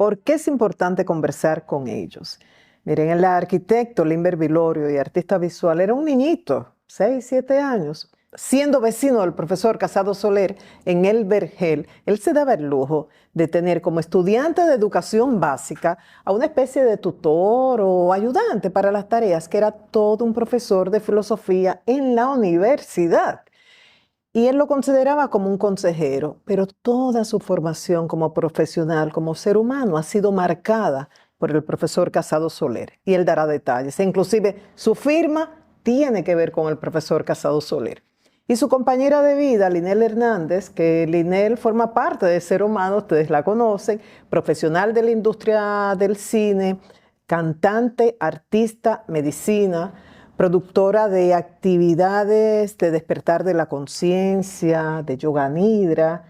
¿Por qué es importante conversar con ellos? Miren, el arquitecto Limber Vilorio y artista visual era un niñito, 6, 7 años, siendo vecino del profesor Casado Soler en El Vergel. Él se daba el lujo de tener como estudiante de educación básica a una especie de tutor o ayudante para las tareas, que era todo un profesor de filosofía en la universidad. Y él lo consideraba como un consejero, pero toda su formación como profesional, como ser humano, ha sido marcada por el profesor Casado Soler. Y él dará detalles. E inclusive su firma tiene que ver con el profesor Casado Soler. Y su compañera de vida, Linel Hernández, que Linel forma parte de Ser Humano, ustedes la conocen, profesional de la industria del cine, cantante, artista, medicina, productora de actividades de despertar de la conciencia, de yoga nidra.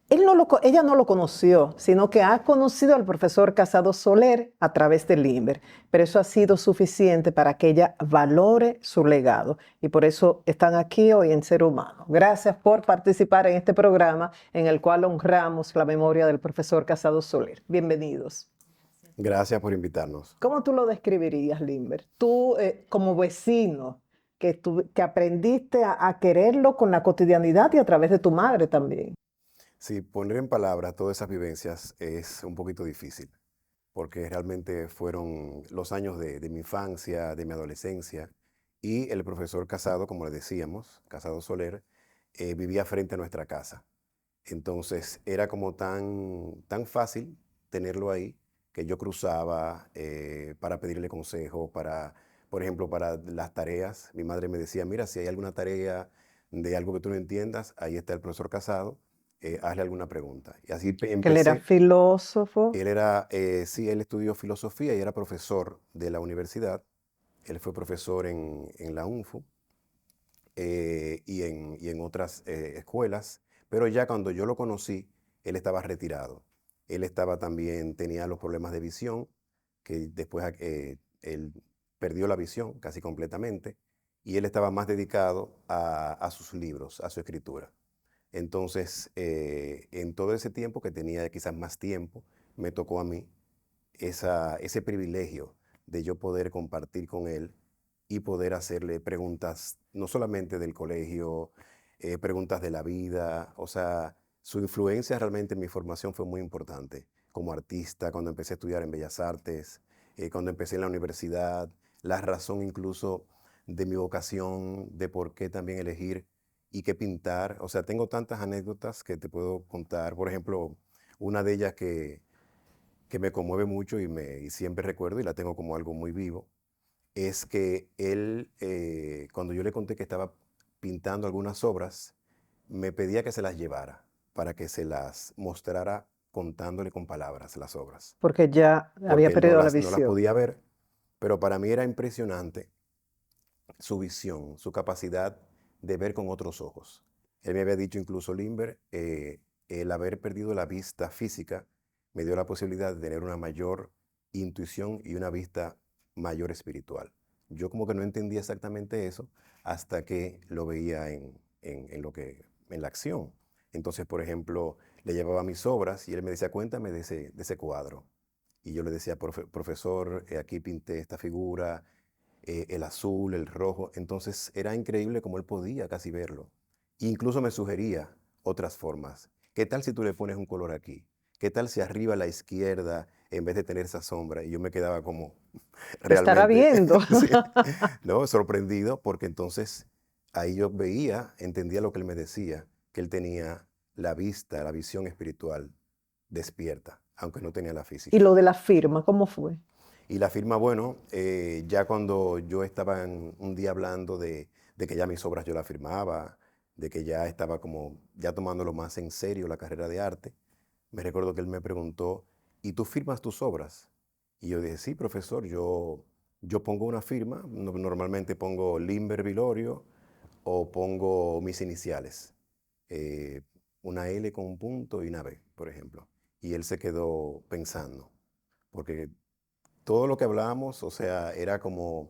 Ella no lo conoció, sino que ha conocido al profesor Casado Soler a través del Limber, pero eso ha sido suficiente para que ella valore su legado y por eso están aquí hoy en Ser Humano. Gracias por participar en este programa en el cual honramos la memoria del profesor Casado Soler. Bienvenidos. Gracias por invitarnos. ¿Cómo tú lo describirías, Limber? Tú, como vecino, que aprendiste a quererlo con la cotidianidad y a través de tu madre también. Sí, poner en palabras todas esas vivencias es un poquito difícil, porque realmente fueron los años de mi infancia, de mi adolescencia, y el profesor Casado, como le decíamos, Casado Soler, vivía frente a nuestra casa. Entonces era como tan fácil tenerlo ahí que yo cruzaba para pedirle consejo, por ejemplo, para las tareas. Mi madre me decía, mira, si hay alguna tarea de algo que tú no entiendas, ahí está el profesor Casado, hazle alguna pregunta. Y así Que él era empecé. filósofo. Él era, sí, él estudió filosofía y era profesor de la universidad. Él fue profesor en la UNFU y en otras escuelas, pero ya cuando yo lo conocí, él estaba retirado. Él estaba también, tenía los problemas de visión, que después él perdió la visión casi completamente, y él estaba más dedicado a sus libros, a su escritura. Entonces, en todo ese tiempo que tenía quizás más tiempo, me tocó a mí ese privilegio de yo poder compartir con él y poder hacerle preguntas, no solamente del colegio, preguntas de la vida. O sea, su influencia realmente en mi formación fue muy importante. Como artista, cuando empecé a estudiar en Bellas Artes, cuando empecé en la universidad, la razón incluso de mi vocación, de por qué también elegir y qué pintar. O sea, tengo tantas anécdotas que te puedo contar. Por ejemplo, una de ellas que me conmueve mucho y siempre recuerdo y la tengo como algo muy vivo, es que él, cuando yo le conté que estaba pintando algunas obras, me pedía que se las llevara para que se las mostrara contándole con palabras las obras, Porque ya había porque él no perdido la las visión. podía ver, pero para mí era impresionante su visión, su capacidad de ver con otros ojos. Él me había dicho incluso, Limber, el haber perdido la vista física me dio la posibilidad de tener una mayor intuición y una vista mayor espiritual. Yo como que no entendía exactamente eso hasta que lo veía en la acción. Entonces, por ejemplo, le llevaba mis obras y él me decía, cuéntame de ese cuadro. Y yo le decía, profesor, aquí pinté esta figura, el azul, el rojo. Entonces era increíble cómo él podía casi verlo. Incluso me sugería otras formas. ¿Qué tal si tú le pones un color aquí? ¿Qué tal si arriba a la izquierda en vez de tener esa sombra? Y yo me quedaba como Te estará realmente viendo. sí, ¿no? Sorprendido porque entonces ahí yo veía, entendía lo que él me decía, que él tenía la vista, la visión espiritual despierta, aunque no tenía la Y física. lo de la firma, ¿cómo fue? Y la firma, bueno, ya cuando yo estaba un día hablando de que ya mis obras yo las firmaba, de que ya estaba como ya tomándolo más en serio la carrera de arte, me recuerdo que él me preguntó, ¿y tú firmas tus obras? Y yo dije, sí, profesor, yo pongo una firma, normalmente pongo Limber Vilorio o pongo mis iniciales, eh, una L con un punto y una B, por ejemplo. Y él se quedó pensando, porque todo lo que hablábamos, o sea, era como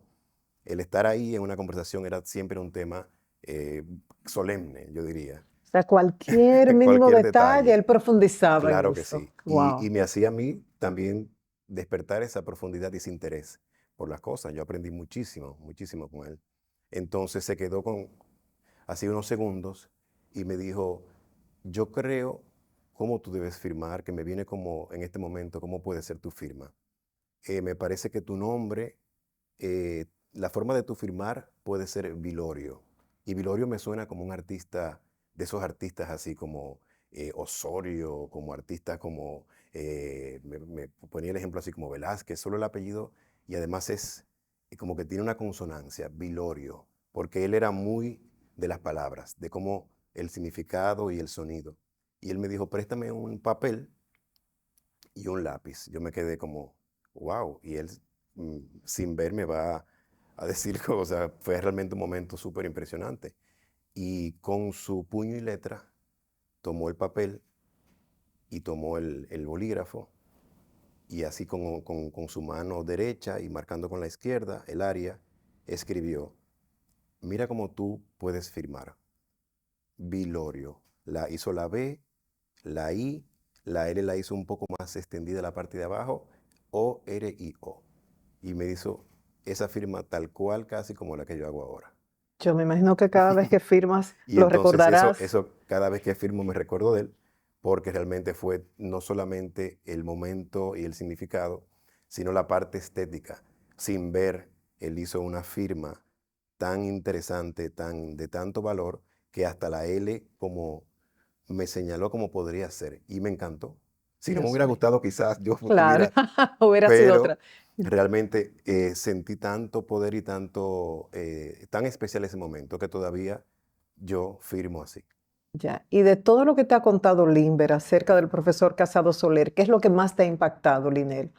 el estar ahí en una conversación era siempre un tema eh, solemne, yo diría. sea, cualquier mínimo cualquier detalle, detalle. él profundizaba en Claro que eso. sí. Y Wow. me hacía a mí también despertar esa profundidad y ese interés por las cosas. Yo aprendí muchísimo, muchísimo con él. Entonces se quedó con así unos segundos y me dijo, yo creo cómo tú debes firmar, que me viene como en este momento, cómo puede ser tu firma. Me parece que tu nombre, la forma de tu firmar puede ser Vilorio. Y Vilorio me suena como un artista, de esos artistas así como Osorio, como artistas como, me ponía el ejemplo así como Velázquez, solo el apellido, y además es como que tiene una consonancia, Vilorio, porque él era muy de las palabras, de cómo el significado y el sonido. Y él me dijo, préstame un papel y un lápiz. Yo me quedé como, wow, y él sin verme va a decir, o sea, fue realmente un momento súper impresionante. Y con su puño y letra tomó el papel y tomó el bolígrafo y así con su mano derecha y marcando con la izquierda el área, escribió, mira cómo tú puedes firmar. Vilorio. La hizo la B, la I, la L la hizo un poco más extendida la parte de abajo, O, R, I, O. Y me hizo esa firma tal cual casi como la que yo hago ahora. Yo me imagino que cada vez que firmas Y lo entonces recordarás. cada vez que firmo me recuerdo de él, porque realmente fue no solamente el momento y el significado, sino la parte estética. Sin ver, él hizo una firma tan interesante, tan de tanto valor, que hasta la L como me señaló cómo podría ser y me encantó. Si no me Dios hubiera mío. gustado, quizás yo Claro, hubiera, hubiera sido pero otra. realmente sentí tanto poder y tanto, tan especial ese momento que todavía yo firmo así. Ya. Y de todo lo que te ha contado Limber acerca del profesor Casado Soler, ¿qué es lo que más te ha impactado, Linel?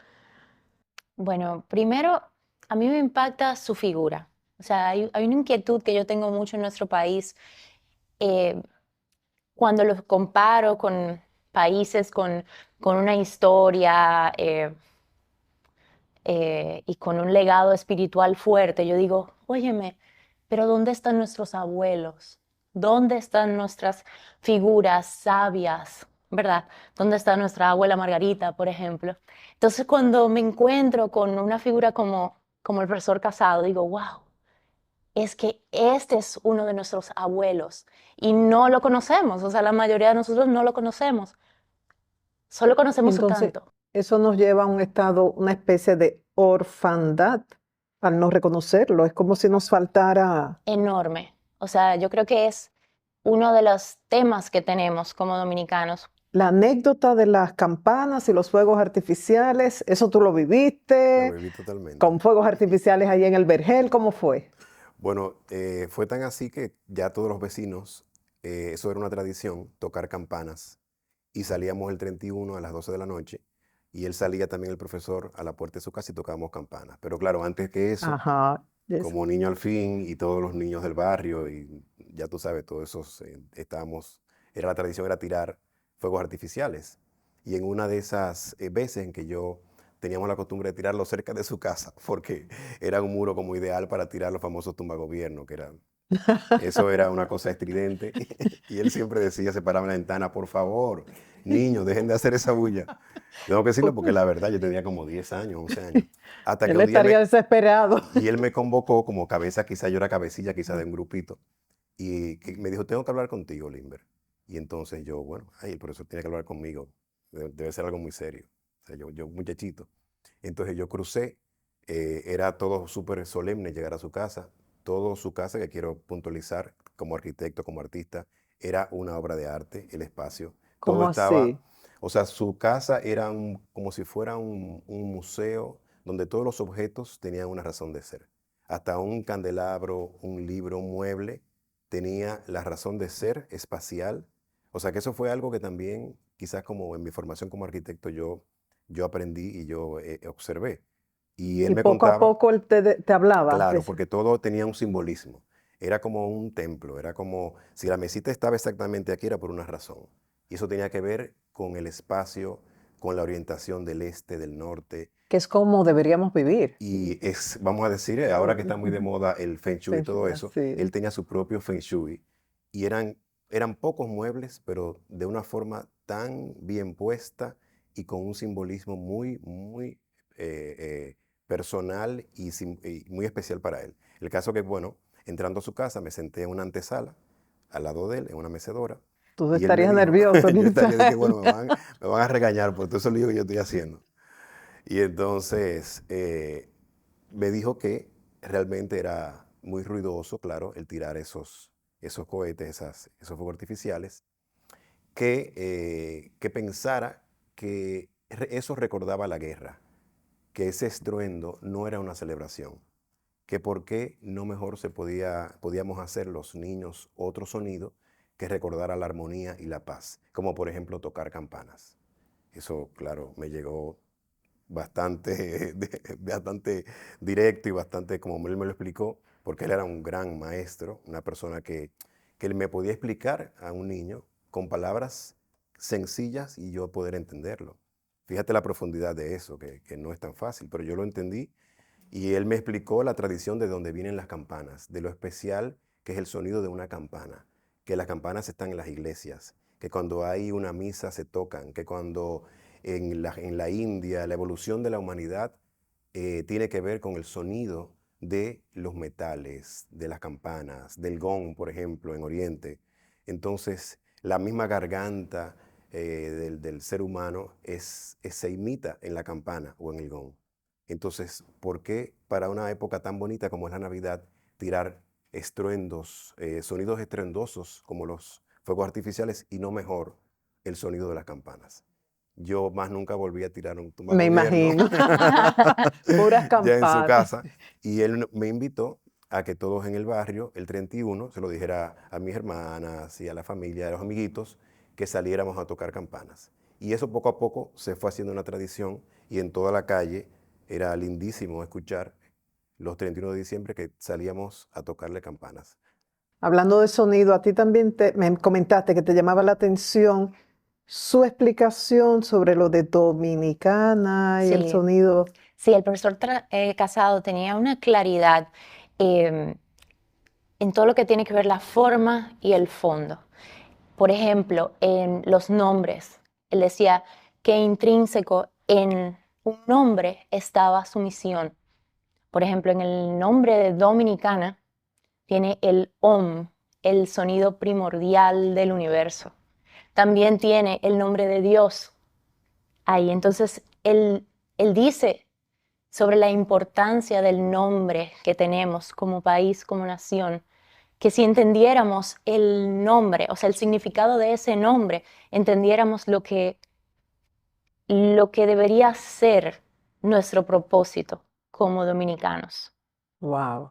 Bueno, primero, a mí me impacta su figura. O sea, hay una inquietud que yo tengo mucho en nuestro país eh, cuando los comparo con países con una historia y con un legado espiritual fuerte. Yo digo, óyeme, pero ¿dónde están nuestros abuelos? ¿Dónde están nuestras figuras sabias? ¿Verdad? ¿Dónde está nuestra abuela Margarita, por ejemplo? Entonces, cuando me encuentro con una figura como el profesor Casado, digo, wow, es que este es uno de nuestros abuelos y no lo conocemos, o sea, la mayoría de nosotros no lo conocemos, solo conocemos su Entonces, canto. eso nos lleva a un estado, una especie de orfandad al no reconocerlo. Es como si nos faltara Enorme. O sea, yo creo que es uno de los temas que tenemos como dominicanos. la anécdota de las campanas y los fuegos artificiales. Eso tú lo Lo viviste viví totalmente. con fuegos artificiales ahí en el Vergel. ¿Cómo fue? Bueno, fue tan así que ya todos los vecinos, eso era una tradición, tocar campanas. Y salíamos el 31 a las 12 de la noche. Y él salía también el profesor a la puerta de su casa y tocábamos campanas. Pero claro, antes que eso, Ajá. como niño al fin y todos los niños del barrio y ya tú sabes, todos esos estábamos, era la tradición era tirar fuegos artificiales. Y en una de esas veces en que yo teníamos la costumbre de tirarlo cerca de su casa, porque era un muro como ideal para tirar los famosos tumbagobierno, que era, eso era una cosa estridente. Y él siempre decía, se paraba en la ventana, por favor, niños, dejen de hacer esa bulla. Tengo que decirlo porque la verdad yo tenía como 10 años, 11 años. Hasta que Él un día estaría desesperado. y él me convocó como cabeza, quizá yo era cabecilla, quizá de un grupito, y me dijo, tengo que hablar contigo, Limber. Y entonces yo, bueno, ay, el profesor tiene que hablar conmigo, debe ser algo muy serio. O sea, yo muchachito. Entonces yo crucé, era todo súper solemne llegar a su casa, todo su casa, que quiero puntualizar como arquitecto, como artista, era una obra de arte, el espacio. Todo ¿Cómo estaba, así? o sea, su casa era como si fuera un museo donde todos los objetos tenían una razón de ser. Hasta un candelabro, un libro, un mueble, tenía la razón de ser espacial. O sea que eso fue algo que también, quizás como en mi formación como arquitecto, yo aprendí y yo observé. Y él Y me poco a contaba, poco él te hablaba de claro, eso. porque todo tenía un simbolismo. Era como un templo, era como si la mesita estaba exactamente aquí era por una razón. Y eso tenía que ver con el espacio, con la orientación del este, del norte. Que es como deberíamos vivir. Y es, vamos a decir, ahora que está muy de moda el Feng Shui y todo eso, Así. él tenía su propio Feng Shui y eran eran pocos muebles, pero de una forma tan bien puesta y con un simbolismo muy personal y muy especial para él. El caso que, bueno, entrando a su casa, me senté en una antesala, al lado de él, en una mecedora, Tú y él me estarías dijo, nervioso en yo estaría de que, entrar. bueno, me van a regañar por todo eso lío que yo estoy haciendo. Y entonces me dijo que realmente era muy ruidoso, claro, el tirar esos cohetes, esos fuegos artificiales, que pensara que eso recordaba la guerra, que ese estruendo no era una celebración, que por qué no mejor podíamos hacer los niños otro sonido que recordara la armonía y la paz, como por ejemplo tocar campanas. Eso, claro, me llegó bastante, bastante directo y bastante como él me lo explicó, porque él era un gran maestro, una persona que él me podía explicar a un niño con palabras sencillas y yo poder entenderlo. Fíjate la profundidad de eso, que no es tan fácil, pero yo lo entendí y él me explicó la tradición de dónde vienen las campanas, de lo especial que es el sonido de una campana, que las campanas están en las iglesias, que cuando hay una misa se tocan, que cuando en la India la evolución de la humanidad tiene que ver con el sonido de los metales, de las campanas, del gong, por ejemplo, en Oriente. Entonces, la misma garganta del ser humano se imita en la campana o en el gong. Entonces, ¿por qué para una época tan bonita como es la Navidad tirar estruendos, sonidos estruendosos como los fuegos artificiales y no mejor el sonido de las campanas? Yo más nunca volví a tirar un tumba Me gobierno imagino. Puras ya en su campanas. casa y él me invitó a que todos en el barrio, el 31, se lo dijera a mis hermanas y a la familia, a los amiguitos, que saliéramos a tocar campanas. Y eso poco a poco se fue haciendo una tradición y en toda la calle era lindísimo escuchar los 31 de diciembre que salíamos a tocarle campanas. Hablando de sonido, a ti también me comentaste que te llamaba la atención su explicación sobre lo de Dominicana y el Sí, sonido. sí, el profesor Casado tenía una claridad em, en todo lo que tiene que ver la forma y el fondo. Por ejemplo, en los nombres, él decía que intrínseco en un nombre estaba su misión. Por ejemplo, en el nombre de Dominicana tiene el OM, el sonido primordial del universo. También tiene el nombre de Dios ahí. Entonces, él dice sobre la importancia del nombre que tenemos como país, como nación, que si entendiéramos el nombre, o sea, el significado de ese nombre, entendiéramos lo que debería ser nuestro propósito como dominicanos. Wow.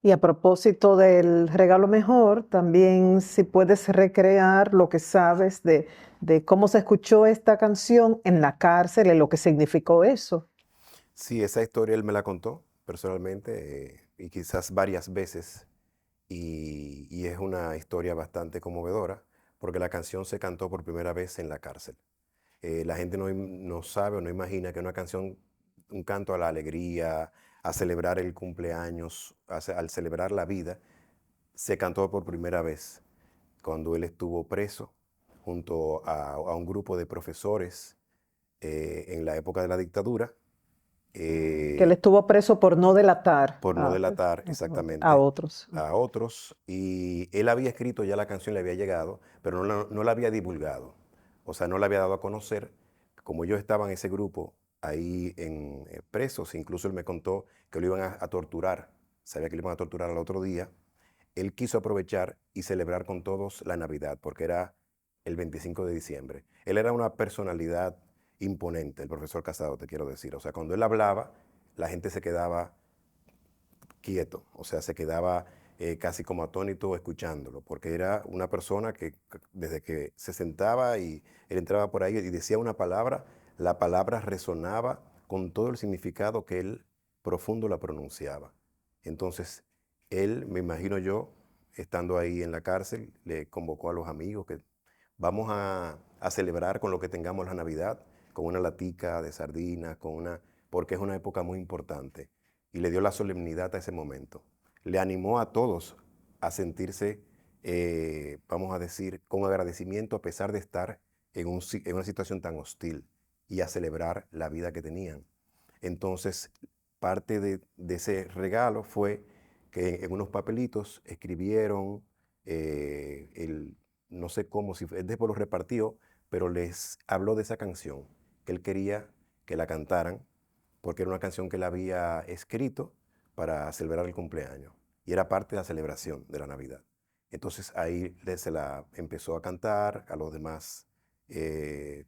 Y a propósito del regalo mejor, también si puedes recrear lo que sabes de cómo se escuchó esta canción en la cárcel y lo que significó eso. Sí, esa historia él me la contó personalmente y quizás varias veces y es una historia bastante conmovedora porque la canción se cantó por primera vez en la cárcel. La gente no sabe o no imagina que una canción, un canto a la alegría, a celebrar el cumpleaños, al celebrar la vida, se cantó por primera vez cuando él estuvo preso junto a un grupo de profesores en la época de la dictadura. Que él eh, estuvo preso por no delatar por no delatar a exactamente otros. a otros. Y él había escrito, ya la canción le había llegado, pero no la había divulgado. O sea, no la había dado a conocer. Como yo estaba en ese grupo ahí presos, incluso él me contó que lo iban a torturar. Sabía que lo iban a torturar al otro día. Él quiso aprovechar y celebrar con todos la Navidad, porque era el 25 de diciembre. Él era una personalidad imponente, el profesor Casado, te quiero decir. O sea, cuando él hablaba, la gente se quedaba quieto, o sea, se quedaba casi como atónito escuchándolo, porque era una persona que desde que se sentaba y él entraba por ahí y decía una palabra, la palabra resonaba con todo el significado que él profundo la pronunciaba. Entonces, él, me imagino yo, estando ahí en la cárcel, le convocó a los amigos que vamos a celebrar con lo que tengamos la Navidad, con una latica de sardinas, porque es una época muy importante y le dio la solemnidad a ese momento. Le animó a todos a sentirse vamos a decir, con agradecimiento a pesar de estar en una situación tan hostil y a celebrar la vida que tenían. Entonces, parte de ese regalo fue que en unos papelitos escribieron, no sé cómo, si después los repartió, pero les habló de esa canción, que él quería que la cantaran, porque era una canción que él había escrito para celebrar el cumpleaños, y era parte de la celebración de la Navidad. Entonces ahí se la empezó a cantar a los demás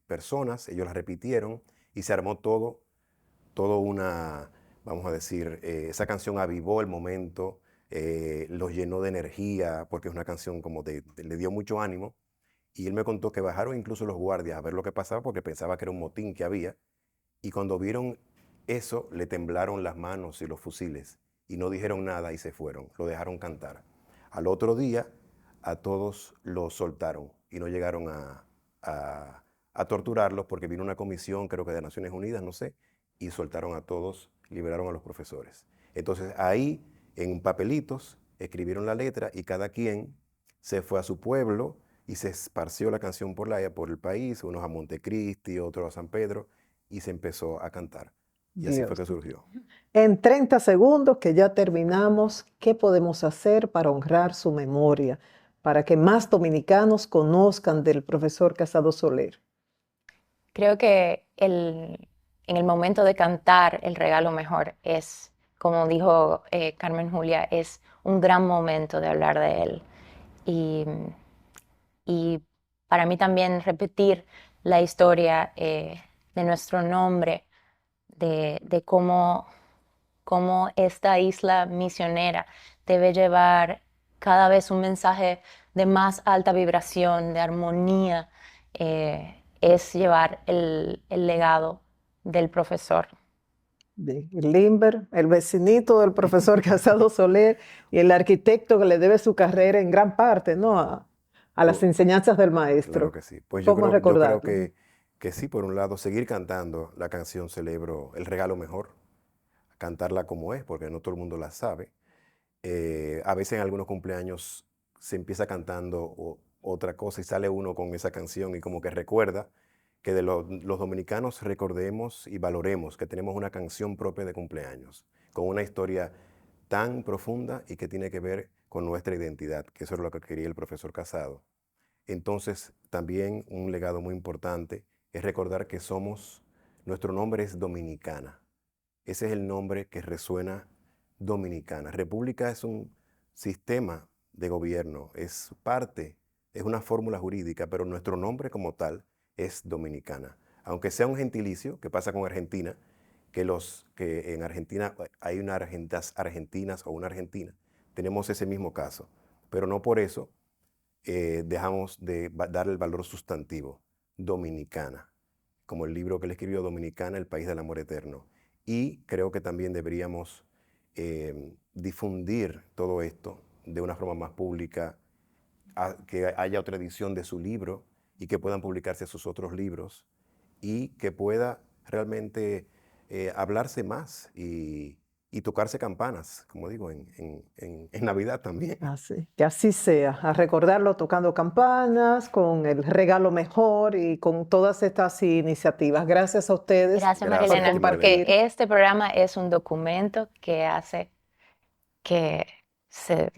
personas, ellos la repitieron, y se armó todo una, vamos a decir, esa canción avivó el momento, los llenó de energía, porque es una canción como le dio mucho ánimo. Y él me contó que bajaron incluso los guardias a ver lo que pasaba porque pensaba que era un motín que había. Y cuando vieron eso, le temblaron las manos y los fusiles. Y no dijeron nada y se fueron. Lo dejaron cantar. Al otro día, a todos los soltaron y no llegaron a torturarlos porque vino una comisión, creo que de Naciones Unidas, no sé, y soltaron a todos, liberaron a los profesores. Entonces ahí, en papelitos, escribieron la letra y cada quien se fue a su pueblo y se esparció la canción por el país, unos a Montecristi, otros a San Pedro, y se empezó a cantar. Y así fue que surgió. En 30 segundos, que ya terminamos, ¿qué podemos hacer para honrar su memoria, para que más dominicanos conozcan del profesor Casado Soler? Creo que en el momento de cantar el regalo mejor es, como dijo Carmen Julia, es un gran momento de hablar de él. Y para mí también repetir la historia de nuestro nombre, de cómo esta isla misionera debe llevar cada vez un mensaje de más alta vibración, de armonía, es llevar el legado del profesor. Limber, el vecinito del profesor Casado Soler y el arquitecto que le debe su carrera en gran parte, ¿no?, a las enseñanzas del maestro. Claro que sí. Pues yo ¿Cómo creo recordarlo? que sí, por un lado, seguir cantando la canción Celebro el regalo mejor, cantarla como es, porque no todo el mundo la sabe. A veces en algunos cumpleaños se empieza cantando otra cosa y sale uno con esa canción y como que recuerda que los dominicanos recordemos y valoremos que tenemos una canción propia de cumpleaños, con una historia tan profunda y que tiene que ver con nuestra identidad, que eso es lo que quería el profesor Casado. Entonces, también un legado muy importante es recordar que nuestro nombre es Dominicana. Ese es el nombre que resuena Dominicana. República es un sistema de gobierno, es una fórmula jurídica, pero nuestro nombre como tal es Dominicana. Aunque sea un gentilicio, que pasa con Argentina, que en Argentina hay argentinas o una argentina, tenemos ese mismo caso, pero no por eso dejamos de dar el valor sustantivo, Dominicana, como el libro que le escribió Dominicana, el país del amor eterno. Y creo que también deberíamos difundir todo esto de una forma más pública, que haya otra edición de su libro y que puedan publicarse sus otros libros y que pueda realmente hablarse más y tocarse campanas, como digo, en Navidad también. Que así sea, a recordarlo tocando campanas, con el regalo mejor y con todas estas iniciativas. Gracias a ustedes. Gracias, Gracias, Marilena, Marilena. porque este programa es un documento que hace que se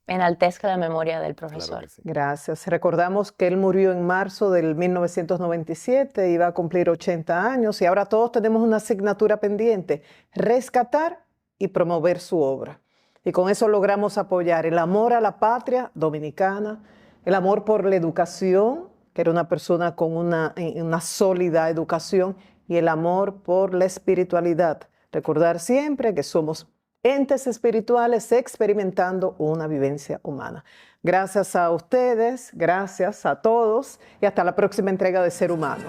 enaltezca la memoria del Claro profesor. que sí. Gracias. Recordamos que él murió en marzo del 1997, iba a cumplir 80 años y ahora todos tenemos una asignatura pendiente, rescatar y promover su obra. Y con eso logramos apoyar el amor a la patria dominicana, el amor por la educación, que era una persona con una sólida educación, y el amor por la espiritualidad. Recordar siempre que somos entes espirituales experimentando una vivencia humana. Gracias a ustedes, gracias a todos y hasta la próxima entrega de Ser Humano.